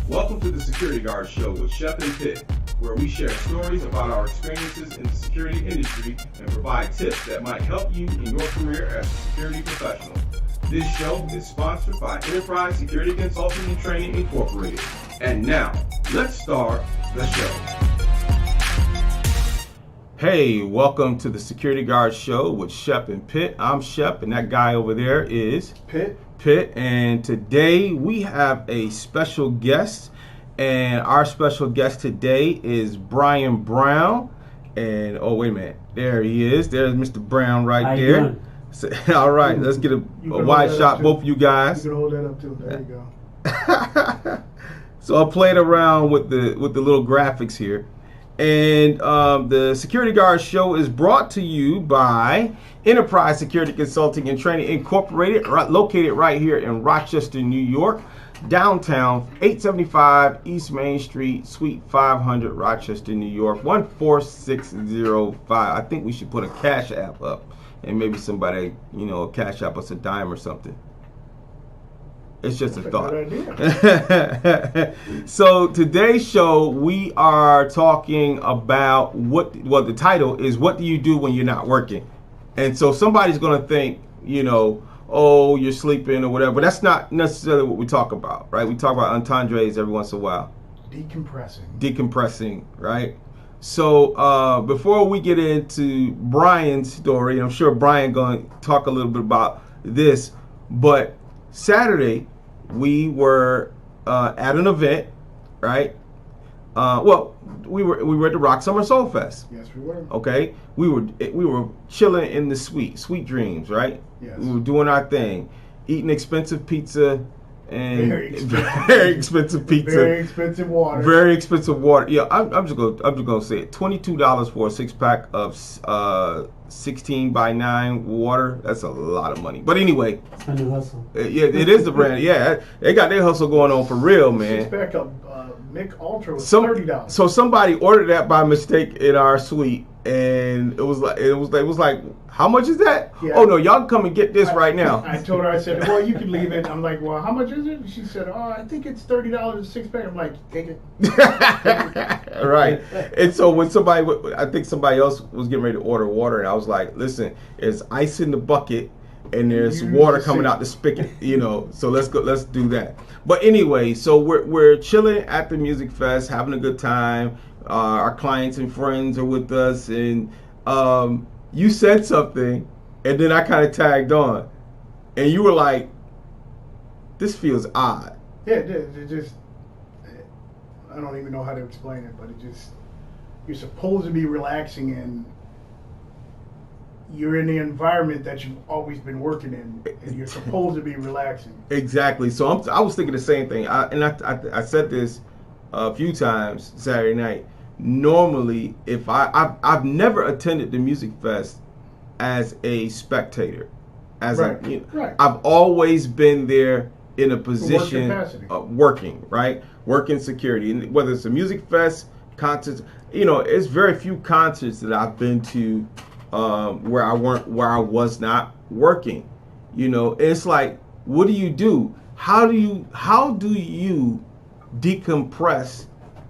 Welcome to the Security Guard Show with Shep and Pitt, where we share stories about our experiences in the security industry and provide tips that might help you in your career as a security professional. This show is sponsored by Enterprise Security Consulting and Training Incorporated. And now, let's start the show. Hey, welcome to the Security Guard Show with Shep and Pitt. I'm Shep, and that guy over there is Pitt. And today we have a special guest, and our special guest today is Brian Brown. And oh, wait a minute, there he is. There's Mr. Brown right there. So, all right, let's get a wide shot, both of you guys. You can hold that up too. There you go. So I played around with the little graphics here. And the Security Guard Show is brought to you by Enterprise Security Consulting and Training Incorporated, located right here in Rochester, New York, downtown, 875 East Main Street, Suite 500, Rochester, New York, 14605. I think we should put a Cash App up, and maybe somebody, Cash App us a dime or something. It's just a thought. So today's show, we are talking about the title is, what do you do when you're not working? And so somebody's going to think, oh, you're sleeping or whatever. But that's not necessarily what we talk about, right? We talk about entendres every once in a while. Decompressing, right? So before we get into Brian's story, I'm sure Brian going to talk a little bit about this, but Saturday, we were at an event, right? We were at the Rock Summer Soul Fest. Yes, we were. Okay, we were chilling in the Sweet Dreams, right? Yes. We were doing our thing, eating expensive pizza and very expensive pizza, very expensive water. Very expensive water. Yeah, I'm just gonna say it. $22 for a 6-pack of 16x9 water. That's a lot of money. But anyway, it's a new hustle. Yeah, it is the brand. Yeah, they got their hustle going on for real, man. 6-pack of Mick Ultra was $30. So somebody ordered that by mistake in our suite, and it was like, how much is that? Yeah. Oh no, y'all come and get this right now. I told her, I said, well, you can leave it. I'm like, well, how much is it? She said, oh, I think it's $30 a 6-pack. I'm like, take it. Right. And so when I think somebody else was getting ready to order water, and I was like, listen, there's ice in the bucket and there's water coming out the spigot, so let's do that. But anyway, so we're chilling at the music fest, having a good time. Our clients and friends are with us, and you said something, and then I kind of tagged on, and you were like, this feels odd. Yeah, it just, I don't even know how to explain it, but you're supposed to be relaxing, and you're in the environment that you've always been working in, and you're supposed to be relaxing. Exactly. So I was thinking the same thing. I said this a few times Saturday night. Normally, if I've never attended the music fest as a spectator, I've always been there in a position of working security, and whether it's a music fest, concerts, it's very few concerts that I've been to where I was not working. It's like, what do you do? How do you decompress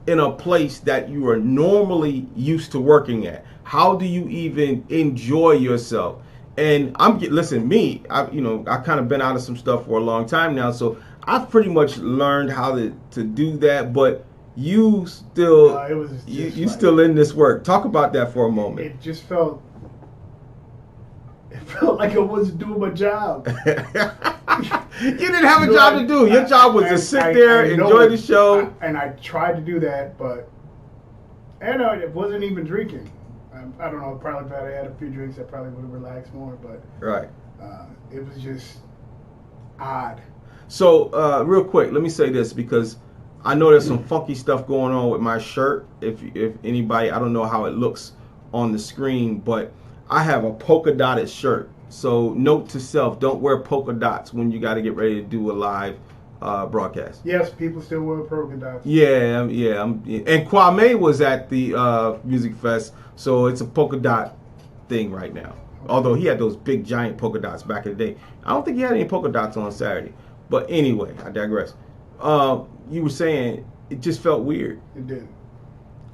in a place that you are normally used to working at? How do you even enjoy yourself? And I kind of been out of some stuff for a long time now, so I've pretty much learned how to do that. But you still, you still in this work. Talk about that for a moment. It just felt like I wasn't doing my job. You didn't have a job to do. Your job was to sit there, enjoy the show. And I tried to do that, but it wasn't even drinking. I don't know, probably if I had a few drinks, I probably would have relaxed more, but right. It was just odd. So, real quick, let me say this, because I know there's some funky stuff going on with my shirt. If anybody, I don't know how it looks on the screen, but I have a polka dotted shirt. So note to self, don't wear polka dots when you got to get ready to do a live broadcast. Yes, people still wear polka dots. Yeah. And Kwame was at the music fest, so it's a polka dot thing right now. Although he had those big giant polka dots back in the day. I don't think he had any polka dots on Saturday. But anyway, I digress. you were saying it just felt weird. It did.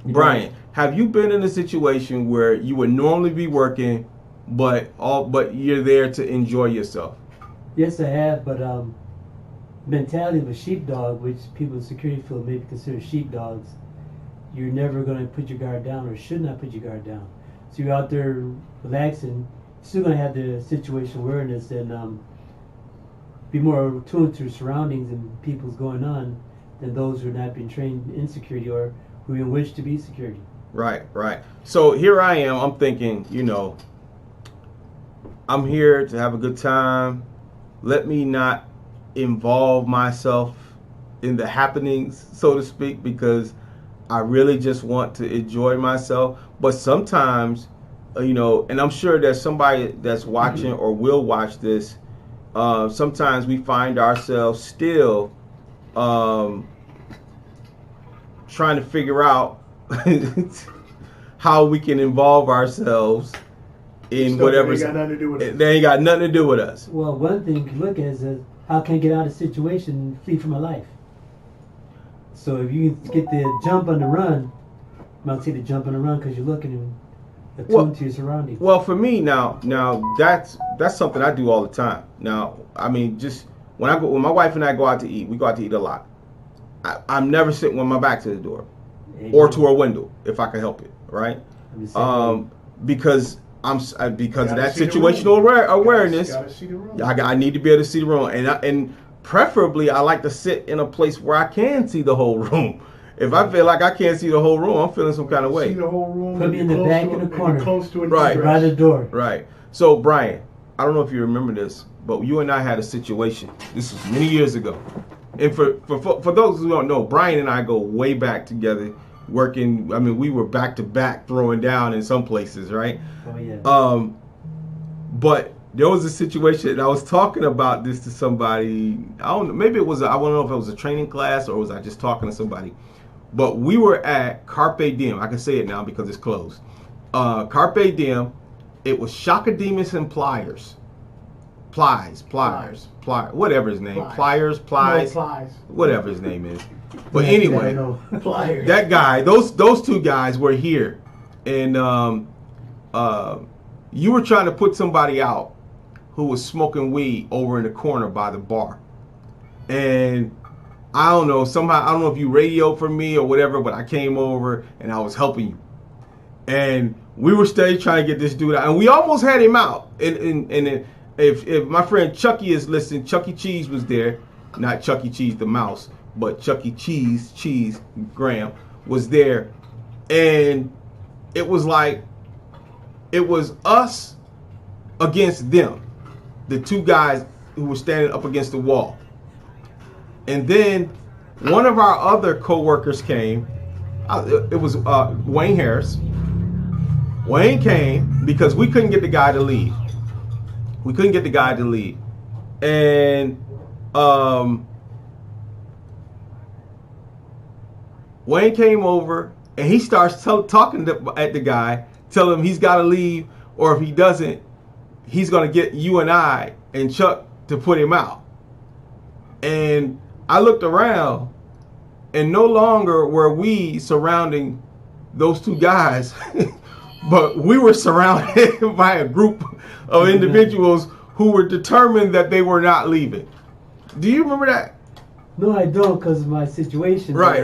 Brian, have you been in a situation where you would normally be working, but you're there to enjoy yourself? Yes, I have, but mentality of a sheepdog, which people in the security field may consider sheepdogs, you're never going to put your guard down, or should not put your guard down. So you're out there relaxing, still going to have the situation awareness and be more tuned to your surroundings and people's going on than those who are not being trained in security or who even wish to be security. Right. So here I am, I'm thinking, I'm here to have a good time. Let me not involve myself in the happenings, so to speak, because I really just want to enjoy myself. But sometimes, and I'm sure there's somebody that's watching or will watch this. Sometimes we find ourselves still trying to figure out how we can involve ourselves in whatever. They ain't got nothing to do with us. They ain't got nothing to do with us. Well, one thing you can look at is how can I get out of a situation and flee for my life? So if you get the jump on the run, you might say the jump on the run because you're looking and attuned to your surroundings. Well, for me now that's something I do all the time. Now, I mean, just when my wife and I go out to eat, we go out to eat a lot. I'm never sitting with my back to the door or to a window if I can help it, right? Because of that situational awareness. I need to be able to see the room, and preferably I like to sit in a place where I can see the whole room. If I feel like I can't see the whole room, I'm feeling some kind of way. See the whole room. Put me in the back in the corner, close to it, right by the door. Right. So Brian, I don't know if you remember this, but you and I had a situation. This was many years ago. And for those who don't know, Brian and I go way back together, working. I mean, we were back to back throwing down in some places, right? Oh yeah. But there was a situation, and I was talking about this to somebody. I don't know, maybe it was. I don't know if it was a training class or was I just talking to somebody. But we were at Carpe Diem. I can say it now because it's closed. Carpe Diem. It was Shakademus and Pliers. Plies, whatever his name, Pliers, whatever his name is. But anyway, that guy, those two guys were here, and you were trying to put somebody out who was smoking weed over in the corner by the bar, and I don't know, somehow, I don't know if you radioed for me or whatever, but I came over and I was helping you, and we were steady trying to get this dude out, and we almost had him out, and if my friend Chucky is listening, Chucky Cheese was there, not Chucky Cheese the mouse, but Chucky Cheese Graham was there, and it was like it was us against them, the two guys who were standing up against the wall, and then one of our other co-workers came. It was Wayne Harris. Wayne came because we couldn't get the guy to leave. And Wayne came over and he starts talking at the guy, telling him he's got to leave, or if he doesn't, he's going to get you and I and Chuck to put him out. And I looked around, and no longer were we surrounding those two guys, but we were surrounded by a group of individuals who were determined that they were not leaving. Do you remember that? No, I don't, because of my situation. Right.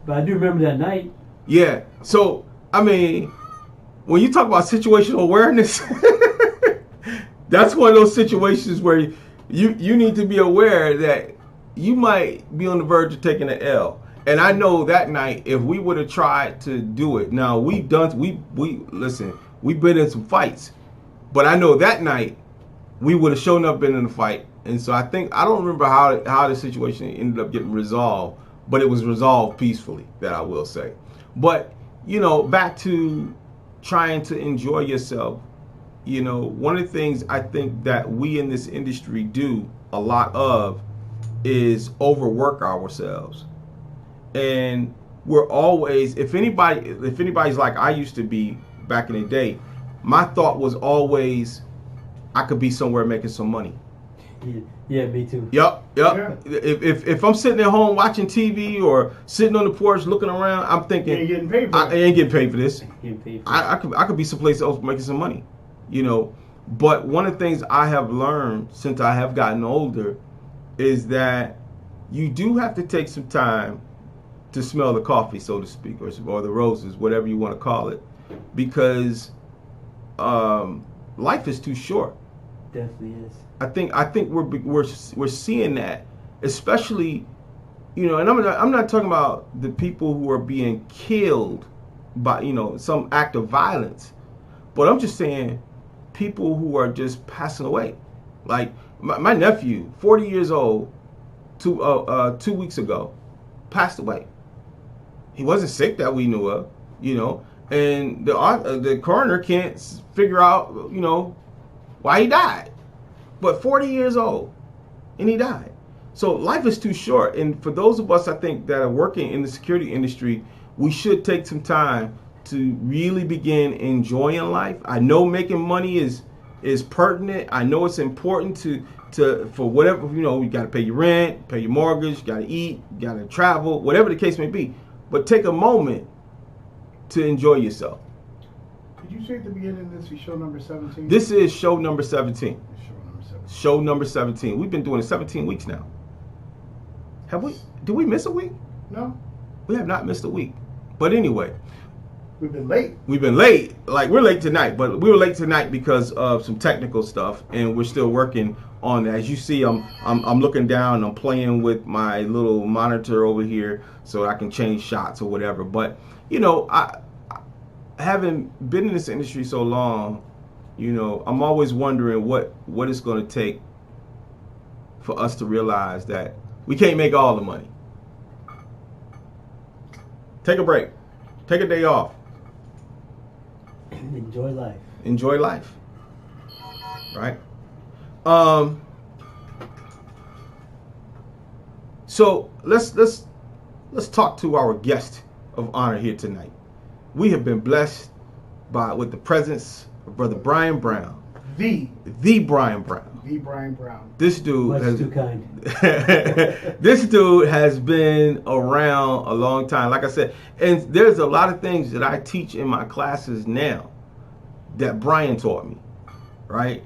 But I do remember that night. Yeah. So, I mean, when you talk about situational awareness, that's one of those situations where you need to be aware that you might be on the verge of taking an L. And I know that night, if we would have tried to do it, now we've been in some fights, but I know that night we would have shown up in a fight. And so I don't remember how the situation ended up getting resolved, but it was resolved peacefully, that I will say. But, back to trying to enjoy yourself, one of the things I think that we in this industry do a lot of is overwork ourselves. And we're always, if anybody's like I used to be back in the day, my thought was always I could be somewhere making some money. Yeah, me too. Yep. Yeah. If I'm sitting at home watching TV or sitting on the porch looking around, I'm thinking, You ain't getting paid for I it. ain't getting paid for this. Getting paid for I could be someplace else making some money, you know. But one of the things I have learned since I have gotten older is that you do have to take some time to smell the coffee, so to speak, or the roses, whatever you want to call it, because life is too short. Definitely is. I think we're seeing that, especially, you know, and I'm not talking about the people who are being killed by, you know, some act of violence, but I'm just saying people who are just passing away. Like my nephew, 40 years old, 2 weeks ago, passed away. He wasn't sick that we knew of, you know, and the coroner can't figure out, you know, why he died. But 40 years old, and he died. So life is too short. And for those of us, I think, that are working in the security industry, we should take some time to really begin enjoying life. I know making money is pertinent. I know it's important to for whatever, you know, you got to pay your rent, pay your mortgage, you got to eat, you got to travel, whatever the case may be. But take a moment to enjoy yourself. Did you say at the beginning this is show number 17? This is show number 17. Show number 17. Show number 17. We've been doing it 17 weeks now. Have we? Did we miss a week? No. We have not missed a week. But anyway, We've been late. we've been late. Like, we're late tonight, but we were late tonight because of some technical stuff, and we're still working on that. As you see, I'm looking down. I'm playing with my little monitor over here so I can change shots or whatever. But you know, I having been in this industry so long, you know, I'm always wondering what it's going to take for us to realize that we can't make all the money. Take a break. Take a day off. Enjoy life. Enjoy life. Right? So let's talk to our guest of honor here tonight. We have been blessed with the presence of Brother Brian Brown. The Brian Brown. The Brian Brown. This dude Much has too kind. this dude has been around a long time. Like I said, and there's a lot of things that I teach in my classes now that Brian taught me, right?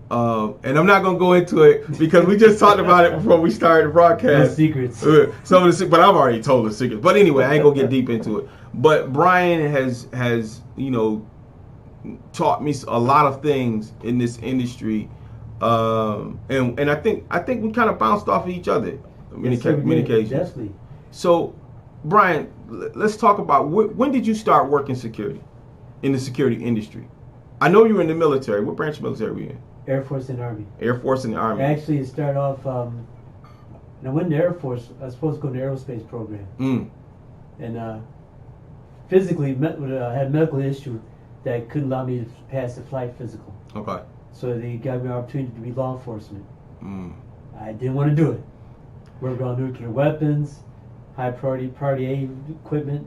And I'm not gonna go into it because we just talked about it before we started the broadcast. No secrets. Some of the, but I've already told the secrets. But anyway, I ain't gonna get deep into it. But Brian has you know, taught me a lot of things in this industry, and I think we kind of bounced off of each other many occasions. Definitely. So, Brian, let's talk about when did you start working in the security industry? I know you were in the military. What branch of military were you in? Air Force and Army. Air Force and the Army. Actually, it started off. When I went in the Air Force, I was supposed to go in the aerospace program, and physically had a medical issue that couldn't allow me to pass the flight physical. Okay. So they got me an opportunity to be law enforcement. I didn't want to do it. Worked on nuclear weapons, high priority Party A equipment,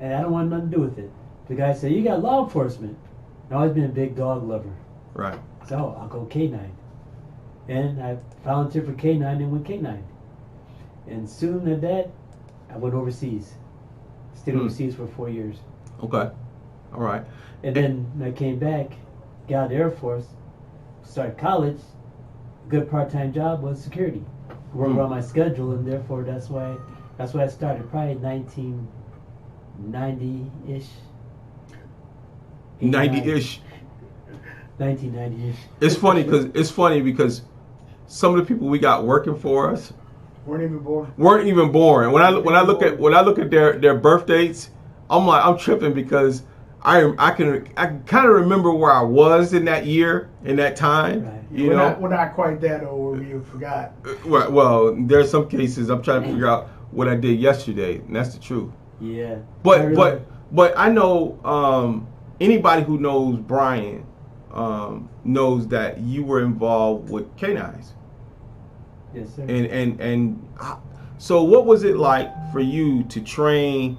and I don't want nothing to do with it. The guy said, "You got law enforcement." I've always been a big dog lover. Right. So I'll go K9. And I volunteered for K9 and went K9. And soon at that, I went overseas. Stayed overseas for 4 years. Okay. All right. And then when I came back, got out of the Air Force, started college. A good part-time job was security. Work around my schedule, and therefore that's why I started probably 1990-ish. 90-ish. 1990-ish. It's funny because some of the people we got working for us Weren't even born. And when I look at their birth dates, I'm tripping because I can kind of remember where I was in that year, in that time. Right. We're not quite that old where we forgot. Well, there are some cases I'm trying to figure out what I did yesterday, and that's the truth. Yeah. But I know anybody who knows Brian knows that you were involved with K9s. Yes, sir. And so what was it like for you to train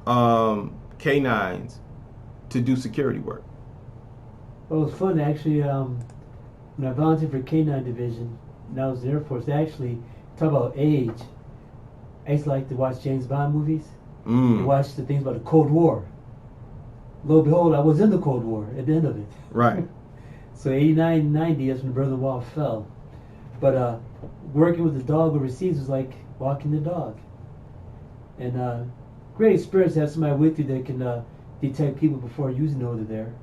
K9s to do security work? Well, it was fun actually. When I volunteered for K9 division, and I was in the Air Force. They actually talk about age. I used to like to watch James Bond movies. And watch the things about the Cold War. Lo and behold, I was in the Cold War at the end of it. Right. So 89, 90, that's when the Berlin Wall fell. But working with the dog overseas was like walking the dog. And great experience to have somebody with you that can detect people before you know they're there.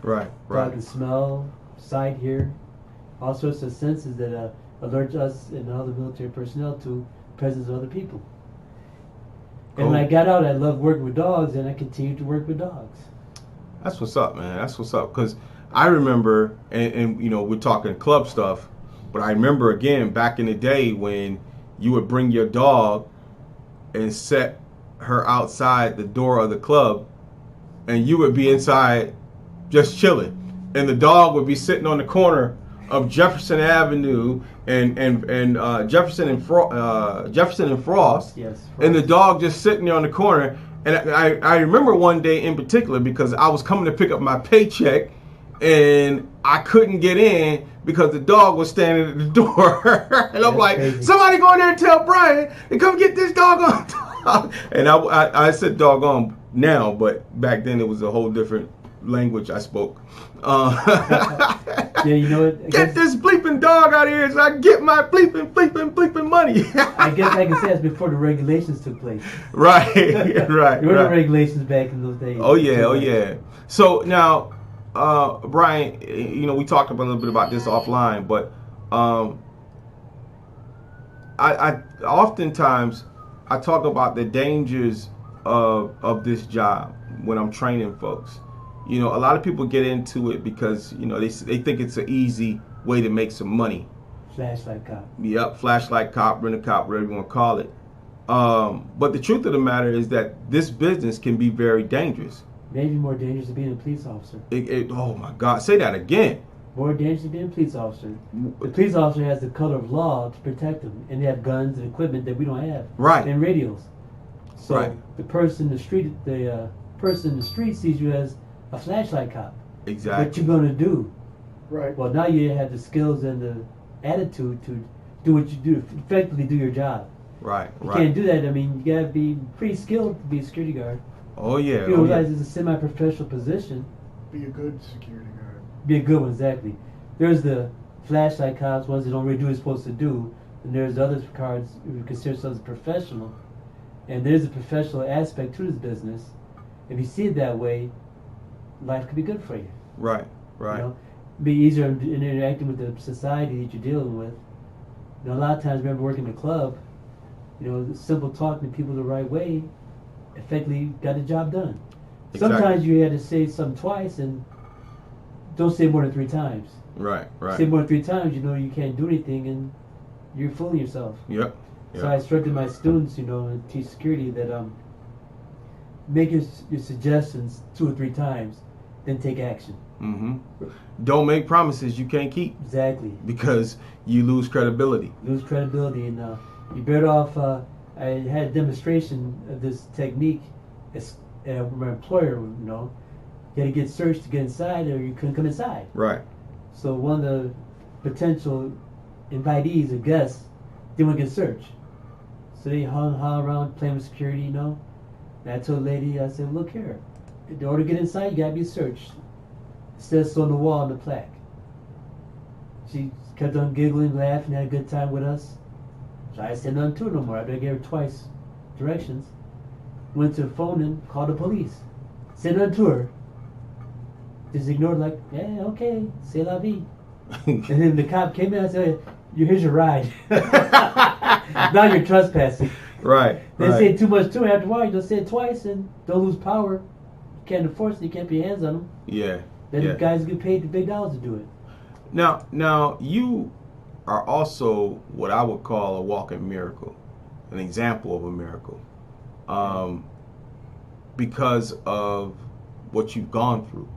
Right. Dog can smell, sight, hear, all sorts of senses that alert us and other military personnel to the presence of other people. And when I got out, I loved working with dogs, and I continued to work with dogs. That's what's up, man. That's what's up. Because I remember, and you know, we're talking club stuff, but I remember again back in the day when you would bring your dog and set her outside the door of the club, and you would be inside just chilling, and the dog would be sitting on the corner of Jefferson Avenue and Jefferson and Frost. Yes. And the dog just sitting there on the corner. And I remember one day in particular because I was coming to pick up my paycheck and I couldn't get in because the dog was standing at the door. And I'm like, crazy. Somebody go in there and tell Brian to come get this dog on. And I said dog on now, but back then it was a whole different language I spoke. Yeah, you know what? Get this bleeping dog out of here so I can get my bleeping money. I guess I can say that's before the regulations took place. Right. There were no regulations back in those days. Oh yeah. So now, Brian, you know, we talked a little bit about this offline, but I oftentimes I talk about the dangers of this job when I'm training folks. You know, a lot of people get into it because, you know, they think it's an easy way to make some money. Flashlight cop. Yep, flashlight cop, rent a cop, whatever you want to call it. But the truth of the matter is that this business can be very dangerous. Maybe more dangerous than being a police officer. Oh my God, say that again. More dangerous than being a police officer. The police officer has the color of law to protect them, and they have guns and equipment that we don't have. Right. And radios. So right. the person in the street sees you as a flashlight cop. Exactly. What you gonna do? Right. Well, now you have the skills and the attitude to do what you do, effectively do your job. Right. You can't do that. I mean, you gotta be pretty skilled to be a security guard. Oh yeah. You realize it's a semi-professional position. Be a good security guard. Be a good one, exactly. There's the flashlight cops, ones that don't really do what they're supposed to do, and there's the other cards who consider themselves professional. And there's a professional aspect to this business. If you see it that way, life could be good for you. Right. You know, be easier in interacting with the society that you're dealing with. You know, a lot of times, remember working in a club, you know, simple talking to people the right way effectively got the job done. Exactly. Sometimes you had to say something twice and don't say more than 3 times. Right. Say more than 3 times, you know you can't do anything and you're fooling yourself. Yep. So I instructed my students, you know, and teach security that make your suggestions 2 or 3 times, then take action. Mm-hmm. Don't make promises you can't keep. Exactly. Because you lose credibility. And you're better off. I had a demonstration of this technique as my employer, you know. You had to get searched to get inside or you couldn't come inside. Right. So one of the potential invitees or guests didn't want to get searched. So they hung around playing with security, you know. And I told the lady, I said, look here, in order to get inside, you got to be searched. It says so on the wall on the plaque. She kept on giggling, laughing, had a good time with us. So I said nothing to her no more. I gave her twice directions. Went to the phone and called the police. Said nothing to her. Just ignored like, yeah, okay, c'est la vie. And then the cop came in and said, here's your ride. Now you're trespassing. Right. They say too much to her after a while. You just say it twice and don't lose power. You can't enforce it. You can't put your hands on them. Yeah. Then the guys get paid the big dollars to do it. Now you are also what I would call a walking miracle, an example of a miracle, because of what you've gone through.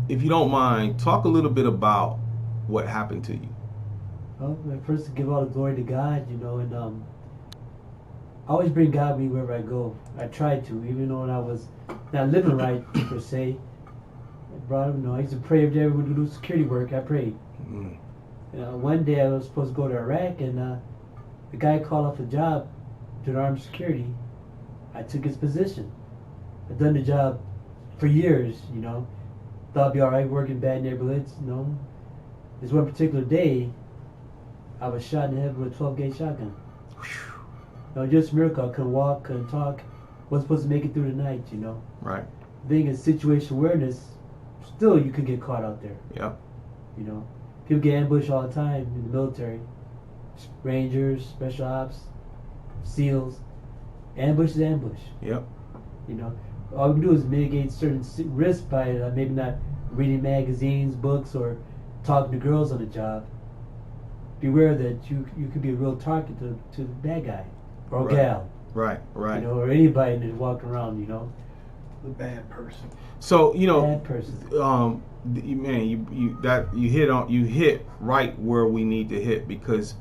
If you don't mind, talk a little bit about what happened to you. Well, first to give all the glory to God, you know, and I always bring God with me wherever I go. I tried to, even though when I was not living right per se. I brought him, you know, I used to pray every day when we do security work. I prayed. One day I was supposed to go to Iraq, and the guy called off a job to the armed security. I took his position. I've done the job for years, Thought I'd be all right working bad neighborhoods, This one particular day, I was shot in the head with a 12-gauge shotgun. Just a miracle. I couldn't walk, couldn't talk. Wasn't supposed to make it through the night, Right. Being in situation awareness, still you could get caught out there. Yeah. People get ambushed all the time in the military. Rangers, special ops, SEALs. Ambush is ambush. Yep. All we can do is mitigate certain risks by maybe not reading magazines, books, or talking to girls on the job. Beware that you could be a real target to the bad guy or gal. Right. Or anybody that's walking around, The bad person. So bad person. Man, you hit right where we need to hit, because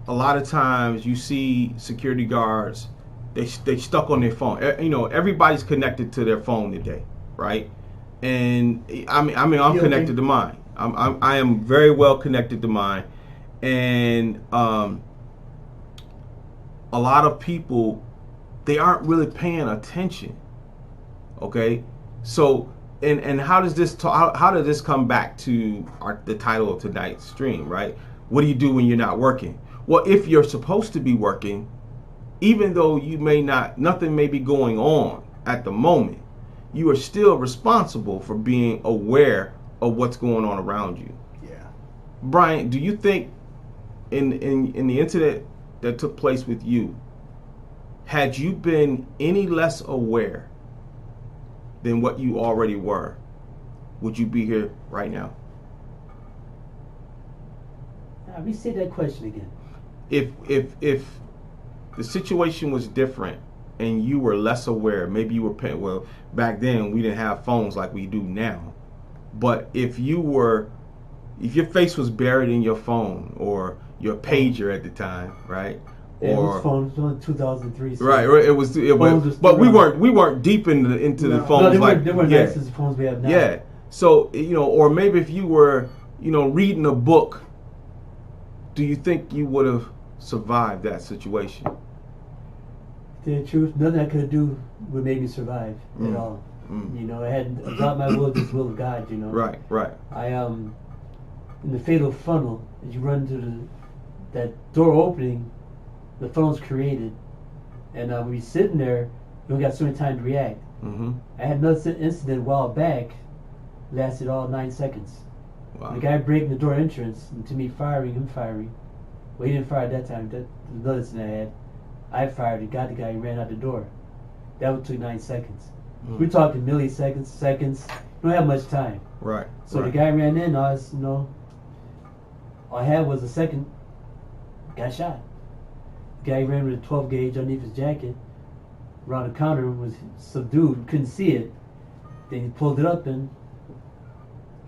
a lot of times you see security guards, they stuck on their phone. Everybody's connected to their phone today, right? And I'm connected to mine. I am very well connected to mine, and a lot of people, they aren't really paying attention. Okay, so and how does this how does this come back to the title of tonight's stream, right? What do you do when you're not working? Well, if you're supposed to be working, even though you may not, nothing may be going on at the moment, you are still responsible for being aware of what's going on around you. Yeah. Brian, do you think in the incident that took place with you, had you been any less aware than what you already were, would you be here right now? Restate that question again. If the situation was different and you were less aware, maybe you were paying, well, back then we didn't have phones like we do now, but if your face was buried in your phone or your pager at the time, right? Yeah, it was phones, 2003. So right. It was, but we weren't deep into the phones. No, they like weren't nice as the phones we have now. Yeah. So or maybe if you were reading a book, do you think you would have survived that situation? To tell you the truth, nothing I could do would make me survive at all. I had not my will, just the will of God. Right. I in the fatal funnel, as you run into that door opening, the funnel's created, and when you're sitting there, you don't got so much time to react. Mm-hmm. I had another incident a while back, lasted all 9 seconds. Wow. The guy breaking the door entrance, and to me him firing. Well, he didn't fire at that time. That was another incident I had. I fired and got the guy and ran out the door. That would took 9 seconds. We're talking milliseconds, seconds. You don't have much time. Right. So the guy ran in. All I had was a second. Got shot. The guy ran with a 12 gauge underneath his jacket. Around the counter, was subdued. Couldn't see it. Then he pulled it up and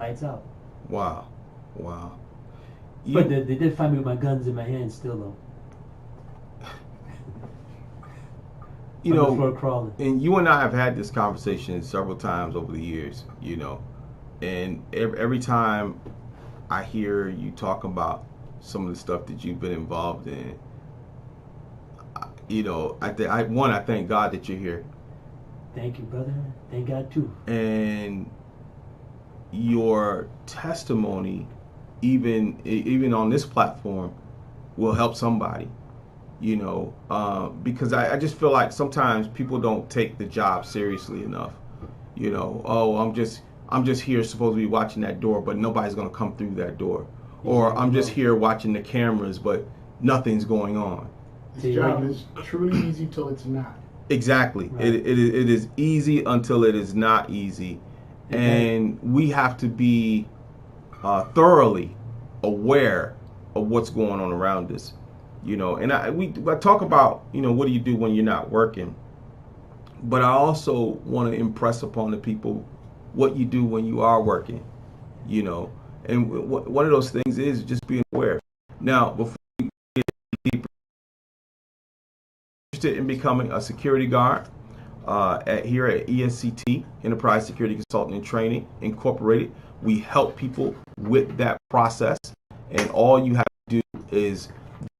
lights out. Wow. But they did find me with my guns in my hand still, though. On the floor crawling. And you and I have had this conversation several times over the years, and every time I hear you talk about some of the stuff that you've been involved in, I thank God that you're here. Thank you, brother. Thank God too. And your testimony, even on this platform, will help somebody. Because I just feel like sometimes people don't take the job seriously enough. I'm just here supposed to be watching that door, but nobody's gonna come through that door. Or I'm just here watching the cameras, but nothing's going on. This job is truly easy till it's not. Exactly. Right. It is easy until it is not easy. And we have to be thoroughly aware of what's going on around us. And I talk about, what do you do when you're not working? But I also want to impress upon the people what you do when you are working, And one of those things is just being aware. Now, before we get deeper, interested in becoming a security guard here at ESCT, Enterprise Security Consulting and Training Incorporated, We help people with that process, and all you have to do is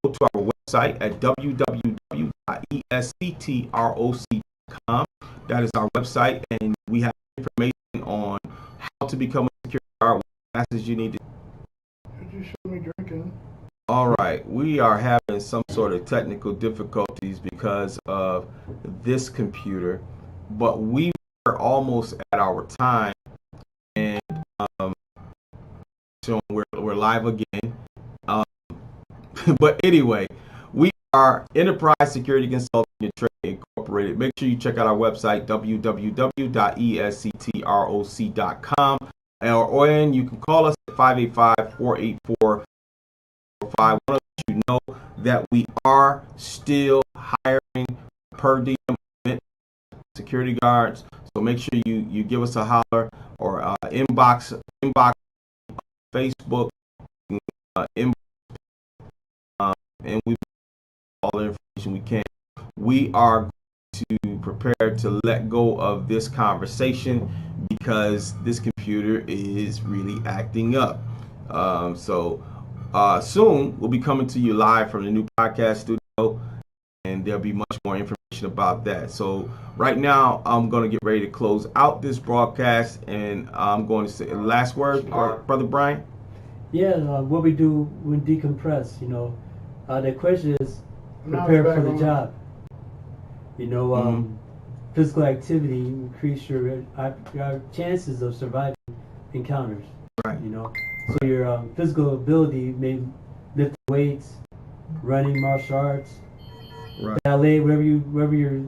go to our website at www.esctroc.com. That is our website, and we have information on how to become a security guard, what classes you need to. Did you show me drinking? All right, we are having some sort of technical difficulties because of this computer, but we are almost at our time, and so we're live again. But anyway, we are Enterprise Security Consulting and Training Incorporated. Make sure you check out our website, www.esctroc.com, and you can call us at 585-484-45. I want to let you know that we are still hiring per diem security guards. So make sure you give us a holler or inbox Facebook, and we all the information we can. We are going to prepare to let go of this conversation because this computer is really acting up. Soon we'll be coming to you live from the new podcast studio, and there'll be much more information about that. So right now I'm going to get ready to close out this broadcast, and I'm going to say last word, Brother Brian. Yeah, what we do when decompress, the question is prepare for the job. Physical activity increase your chances of surviving encounters. Right. So your physical ability may lift weights, running, martial arts, right, ballet, whatever you're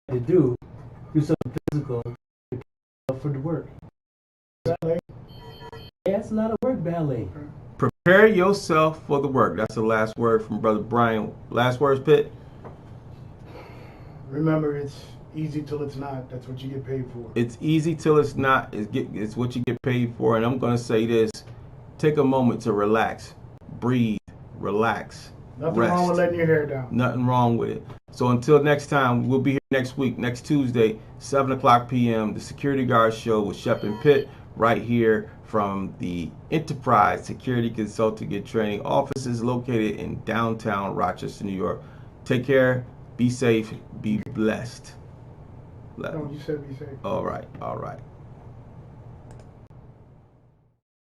to do something physical for the work. Ballet. Yeah, it's a lot of work, ballet. Prepare yourself for the work. That's the last word from Brother Brian. Last words, Pitt? Remember, it's easy till it's not. That's what you get paid for. It's easy till it's not. It's what you get paid for. And I'm going to say this. Take a moment to relax. Breathe. Relax. Nothing rest. wrong with letting your hair down. Nothing wrong with it. So until next time, we'll be here next week, next Tuesday, 7 o'clock p.m., the Security Guard Show with Shep and Pitt, right here from the Enterprise Security Consulting and Training offices located in downtown Rochester, New York. Take care. Be safe. Be blessed. No, you said be safe. All right.